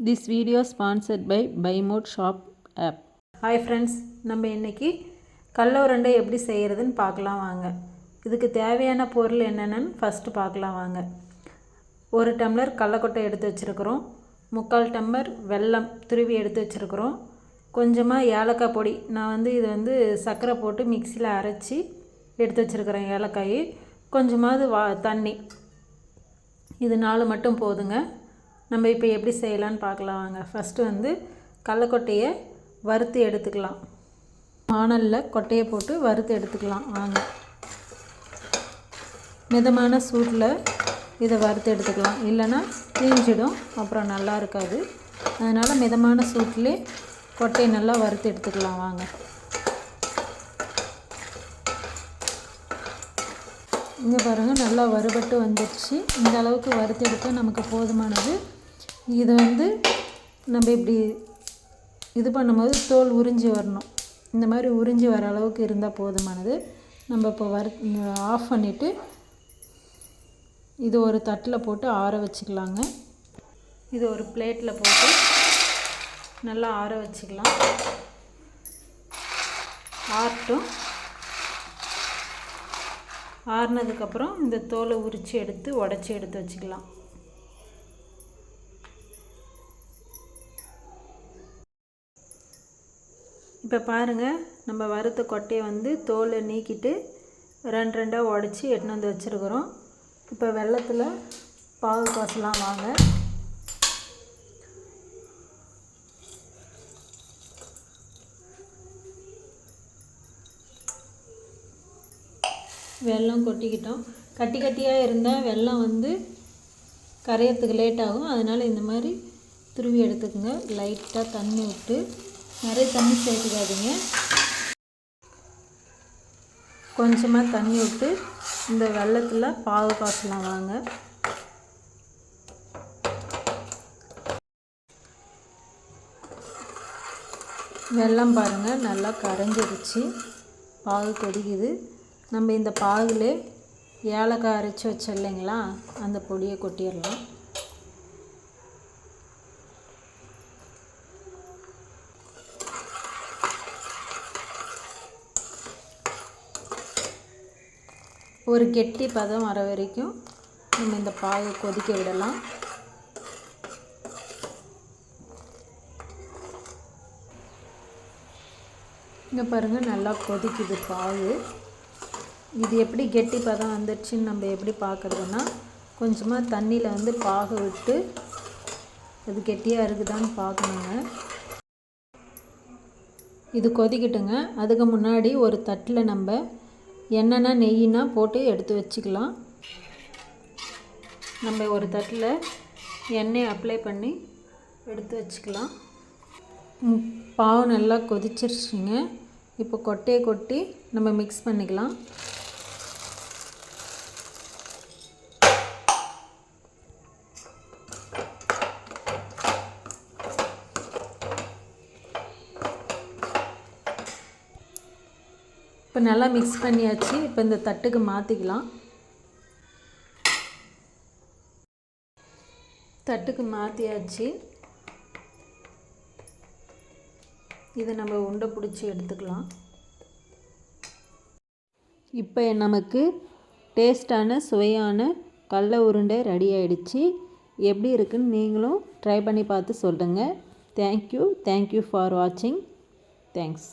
This video sponsored by BuyMode Shop app. Hi friends, நம்ம இன்னைக்கு கடலை உருண்டை எப்படி செய்யறதுன்னு பார்க்கலாம் வாங்க. இதுக்கு தேவையான பொருள் என்னன்னு ஃபர்ஸ்ட் பார்க்கலாம் வாங்க. 1 டம்ளர் கடலைக்கொட்டை எடுத்து வச்சிருக்கிறோம். 3/4 டம்ளர் வெல்லம் துருவி எடுத்து வச்சிருக்கிறோம். கொஞ்சமா ஏலக்காய் பொடி. நான் இது சக்கரை போட்டு மிக்ஸில அரைச்சி எடுத்து வச்சிருக்கிறேன் ஏலக்காய். கொஞ்சமாவது தண்ணி. இது 4 மட்டும் போதுங்க. நம்ம இப்போ எப்படி செய்யலாம்னு பார்க்கலாம் வாங்க. ஃபர்ஸ்ட் கடலைக்கொட்டையை வறுத்து எடுத்துக்கலாம். வாணலில் கொட்டையை போட்டு வறுத்து எடுத்துக்கலாம் வாங்க. மிதமான சூட்டில் இதை வறுத்து எடுத்துக்கலாம், இல்லைன்னா தீஞ்சிடும், அப்புறம் நல்லா இருக்காது. அதனால் மிதமான சூட்டிலே கொட்டையை நல்லா வறுத்து எடுத்துக்கலாம் வாங்க. இங்கே பாருங்கள், நல்லா வறுபட்டு வந்துடுச்சு. இந்த அளவுக்கு வறுத்து எடுத்தால் நமக்கு போதுமானது. இது நம்ம இப்படி இது பண்ணும்போது தோல் உறிஞ்சி வரணும். இந்த மாதிரி உறிஞ்சி வர அளவுக்கு இருந்தால் போதுமானது. நம்ம இப்போ ஆஃப் பண்ணிவிட்டு இது ஒரு தட்டில் போட்டு ஆற வச்சுக்கலாங்க. இது ஒரு பிளேட்டில் போட்டு நல்லா ஆற வச்சுக்கலாம். ஆறட்டும். ஆறுனதுக்கப்புறம் இந்த தோலை உரித்து எடுத்து உடச்சி எடுத்து வச்சுக்கலாம். இப்போ பாருங்கள், நம்ம வறுத்த கொட்டையை தோலை நீக்கிட்டு 2 உடச்சி எடுத்து வந்து வச்சுருக்குறோம். இப்போ வெல்லத்தில் பாகு காசலாம் வாங்க. வெல்லம் கொட்டிக்கிட்டோம். கட்டியாக இருந்தால் வெல்லம் கரையிறதுக்கு லேட் ஆகும். அதனால் இந்த மாதிரி துருவி எடுத்துக்கோங்க. லைட்டாக தண்ணி விட்டு, நிறைய தண்ணி சேர்த்துக்காதீங்க, கொஞ்சமாக தண்ணி விட்டு இந்த வெல்லத்தில் பாகு காசலாம் வாங்க. வெல்லம் பாருங்கள் நல்லா கரைஞ்சிருச்சு, பாகு கொதிக்குது. நம்ம இந்த பாகுலே ஏலக்காய் அரைச்சி வச்சோம் இல்லைங்களா, அந்த பொடியை கொட்டிடலாம். ஒரு கெட்டி பதம் வர வரைக்கும் நம்ம இந்த பாகு கொதிக்க விடலாம். இங்கே பாருங்கள், நல்லா கொதிக்குது பாகு. இது எப்படி கெட்டி பதம் வந்துடுச்சுன்னு நம்ம எப்படி பார்க்குறதுன்னா, கொஞ்சமாக தண்ணியில் பாகு விட்டு அது கெட்டியாக இருக்குதான்னு பார்க்கணுங்க. இது கொதிக்கட்டுங்க. அதுக்கு முன்னாடி ஒரு தட்டில் நம்ம எண்ணெய்னா நெய்னா போட்டு எடுத்து வச்சுக்கலாம். நம்ம ஒரு தட்டில் எண்ணெய் அப்ளை பண்ணி எடுத்து வச்சுக்கலாம். பாவு நல்லா கொதிச்சிருச்சுங்க. இப்போ கொட்டையை கொட்டி நம்ம மிக்ஸ் பண்ணிக்கலாம். இப்போ நல்லா மிக்ஸ் பண்ணியாச்சு. இப்போ இந்த தட்டுக்கு மாற்றிக்கலாம். தட்டுக்கு மாற்றியாச்சு. இதை நம்ம உருண்டை பிடிச்சி எடுத்துக்கலாம். இப்போ நமக்கு டேஸ்டான சுவையான கடலை உருண்டை ரெடி ஆகிடுச்சு. எப்படி இருக்குன்னு நீங்களும் ட்ரை பண்ணி பார்த்து சொல்லுங்கள். தேங்க்யூ ஃபார் வாட்சிங். தேங்க்ஸ்.